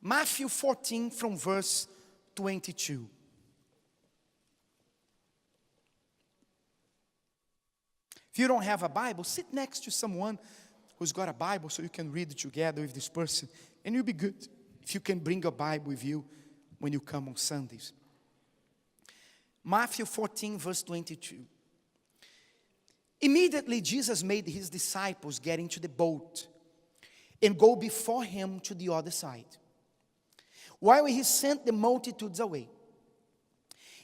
Matthew 14 from verse 22. If you don't have a Bible, sit next to someone who's got a Bible so you can read it together with this person. And you'll be good if you can bring a Bible with you when you come on Sundays. Matthew 14 verse 22. Immediately Jesus made his disciples get into the boat and go before him to the other side, while he sent the multitudes away.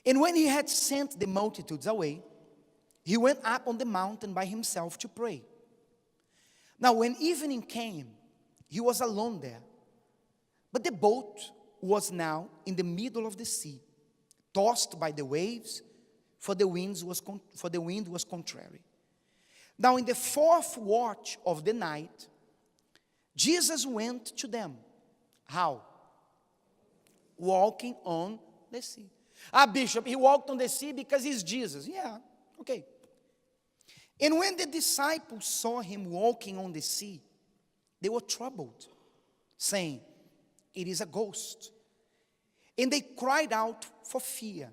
And when he had sent the multitudes away, he went up on the mountain by himself to pray. Now when evening came, he was alone there. But the boat was now in the middle of the sea, tossed by the waves, for the wind was contrary. Now in the fourth watch of the night, Jesus went to them. How? Walking on the sea. Bishop, he walked on the sea because he's Jesus. Yeah, okay. And when the disciples saw him walking on the sea, they were troubled, saying, "It is a ghost." And they cried out for fear.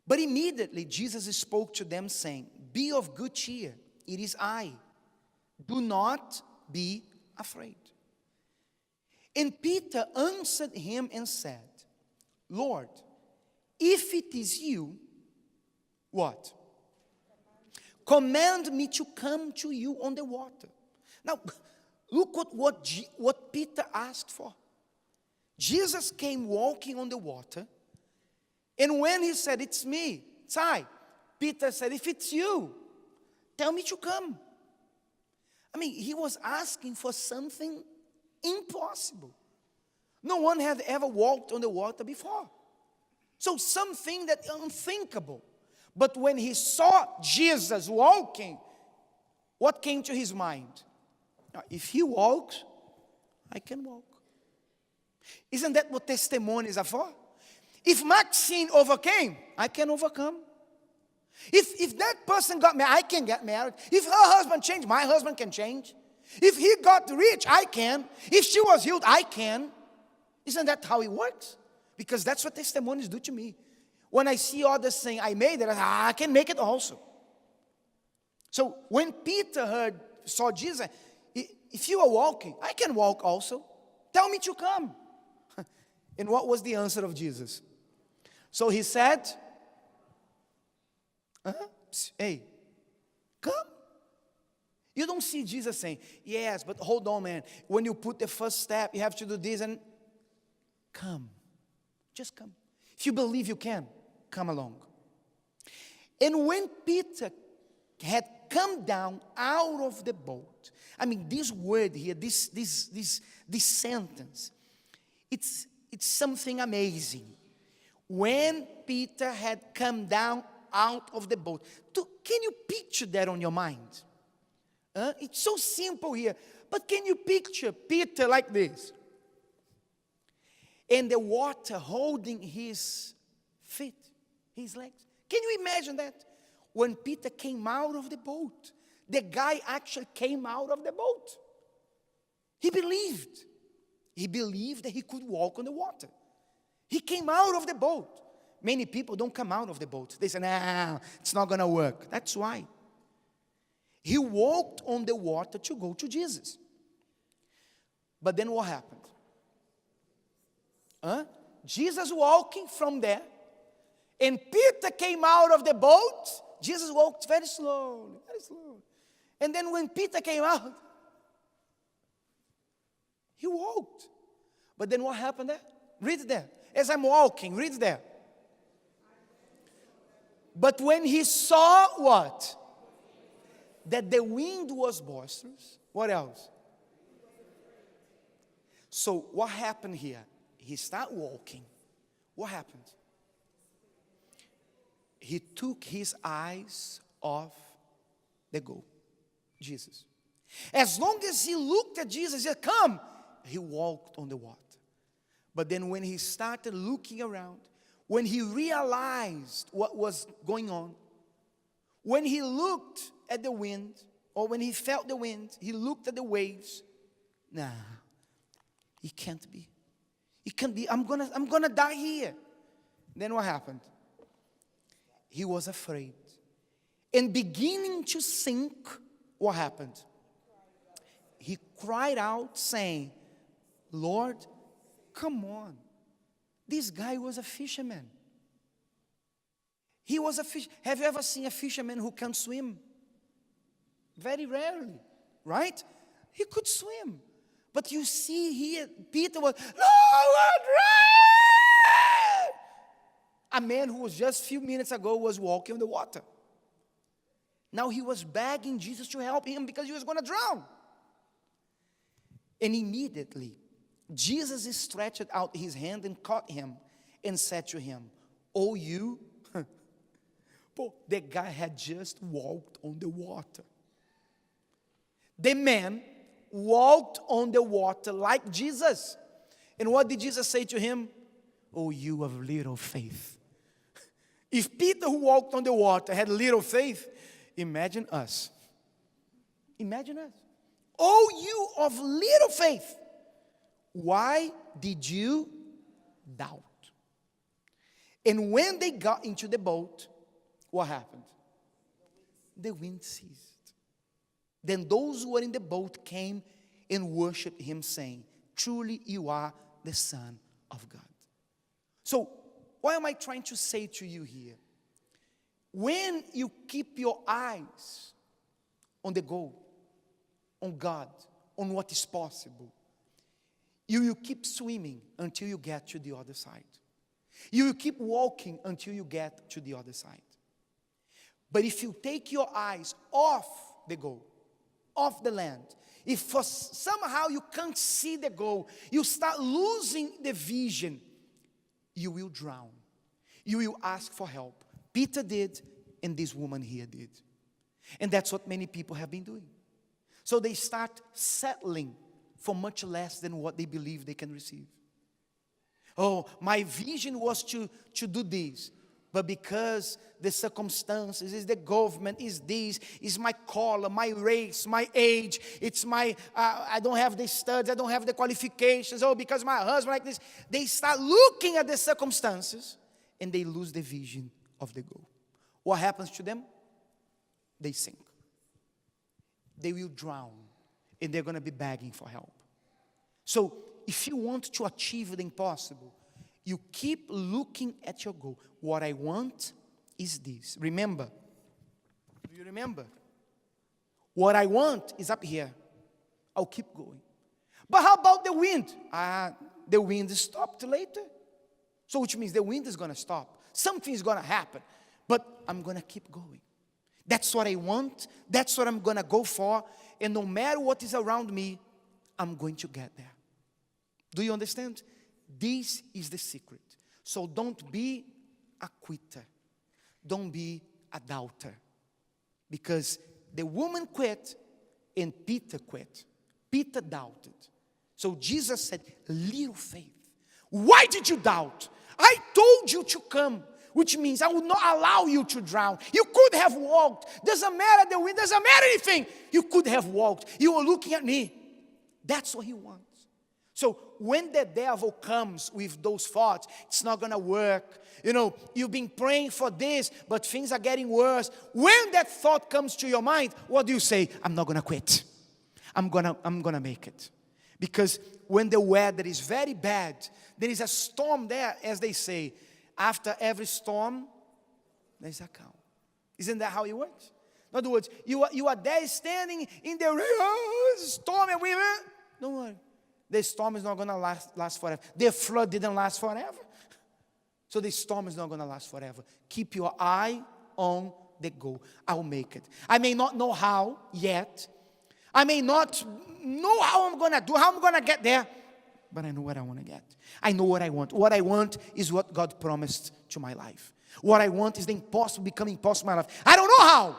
But immediately Jesus spoke to them, saying, "Be of good cheer, it is I. Do not be afraid." And Peter answered him and said, "Lord, if it is you," what? "Command me to come to you on the water." Now, look at what Peter asked for. Jesus came walking on the water, and when he said, "It's me, it's I," Peter said, "If it's you, tell me to come." I mean, he was asking for something impossible. No one had ever walked on the water before. So something that unthinkable. But when he saw Jesus walking, what came to his mind? Now, if he walks, I can walk. Isn't that what testimonies are for? If Maxine overcame, I can overcome. If that person got married, I can get married. If her husband changed, my husband can change. If he got rich, I can. If she was healed, I can. Isn't that how it works? Because that's what testimonies do to me. When I see others saying, "I made it," I can make it also. So when Peter saw Jesus, "If you are walking, I can walk also. Tell me to come." And what was the answer of Jesus? So he said, "Hey, come." You don't see Jesus saying, "Yes, but hold on, man. When you put the first step, you have to do this and come. Just come. If you believe you can, come along." And when Peter had come down out of the boat, I mean, this word here, this sentence, it's something amazing. When Peter had come down out of the boat. Can you picture that on your mind? It's so simple here. But can you picture Peter like this? And the water holding his feet, his legs. Can you imagine that? When Peter came out of the boat, the guy actually came out of the boat. He believed. He believed that he could walk on the water. He came out of the boat. Many people don't come out of the boat. They say, "Nah, it's not going to work." That's why. He walked on the water to go to Jesus. But then what happened? Jesus walking from there, and Peter came out of the boat. Jesus walked very slowly, very slowly. And then when Peter came out, he walked. But then what happened there? Read there. As I'm walking, read there. But when he saw what? That the wind was boisterous. What else? So what happened here? He started walking. What happened? He took his eyes off the goal, Jesus. As long as he looked at Jesus, he said, "Come," he walked on the water. But then when he started looking around, when he realized what was going on, when he looked at the wind, or when he felt the wind, he looked at the waves, It can't be. It can't be. I'm gonna die here. Then what happened? He was afraid. And beginning to sink, what happened? He cried out saying, Lord, come on. This guy was a fisherman. He was a fish. Have you ever seen a fisherman who can swim? Very rarely, right? He could swim. But you see here, Peter was, Lord, run! A man who was just a few minutes ago was walking on the water. Now he was begging Jesus to help him because he was going to drown. And immediately, Jesus stretched out his hand and caught him and said to him, oh, you? The guy had just walked on the water. The man walked on the water like Jesus. And what did Jesus say to him? Oh, you of little faith. If Peter, who walked on the water, had little faith, imagine us. Imagine us. Oh, you of little faith. Why did you doubt? And when they got into the boat, what happened? The wind ceased. Then those who were in the boat came and worshiped him, saying, truly you are the Son of God. So, what am I trying to say to you here? When you keep your eyes on the goal, on God, on what is possible, you will keep swimming until you get to the other side. You will keep walking until you get to the other side. But if you take your eyes off the goal, off the land, if for somehow you can't see the goal, you start losing the vision, you will drown. You will ask for help. Peter did, and this woman here did. And that's what many people have been doing. So they start settling for much less than what they believe they can receive. Oh, my vision was to do this. But because the circumstances, is the government, is this, is my color, my race, my age, it's my, I don't have the studies, I don't have the qualifications, oh, because my husband like this. They start looking at the circumstances and they lose the vision of the goal. What happens to them? They sink. They will drown and they're going to be begging for help. So if you want to achieve the impossible, you keep looking at your goal. What I want is this. Remember. Do you remember? What I want is up here. I'll keep going. But how about the wind? The wind stopped later. So which means the wind is going to stop. Something is going to happen. But I'm going to keep going. That's what I want. That's what I'm going to go for. And no matter what is around me, I'm going to get there. Do you understand? This is the secret. So don't be a quitter. Don't be a doubter. Because the woman quit and Peter quit. Peter doubted. So Jesus said, little faith. Why did you doubt? I told you to come. Which means I will not allow you to drown. You could have walked. Doesn't matter the wind. Doesn't matter anything. You could have walked. You were looking at me. That's what he wants. So when the devil comes with those thoughts, it's not going to work. You know, you've been praying for this, but things are getting worse. When that thought comes to your mind, what do you say? I'm not going to quit. I'm gonna make it. Because when the weather is very bad, there is a storm there, as they say. After every storm, there's a calm. Isn't that how it works? In other words, you are there standing in the storm and we don't worry. The storm is not going to last forever. The flood didn't last forever. So the storm is not going to last forever. Keep your eye on the goal. I'll make it. I may not know how yet. I may not know how I'm going to do, how I'm going to get there. But I know what I want to get. I know what I want. What I want is what God promised to my life. What I want is the impossible becoming possible in my life. I don't know how.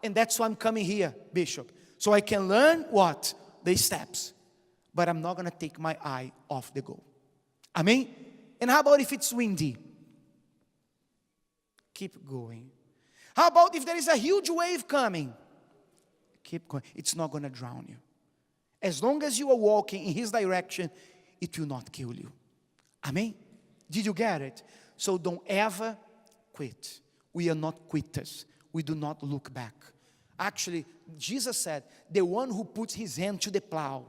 And that's why I'm coming here, Bishop. So I can learn what? The steps. But I'm not going to take my eye off the goal. Amen? And how about if it's windy? Keep going. How about if there is a huge wave coming? Keep going. It's not going to drown you. As long as you are walking in His direction, it will not kill you. Amen? Did you get it? So don't ever quit. We are not quitters. We do not look back. Actually, Jesus said, the one who puts his hand to the plow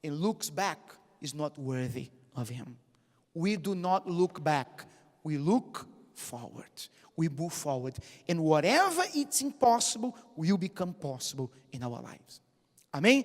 and looks back is not worthy of him. We do not look back. We look forward. We move forward. And whatever it's impossible will become possible in our lives. Amen?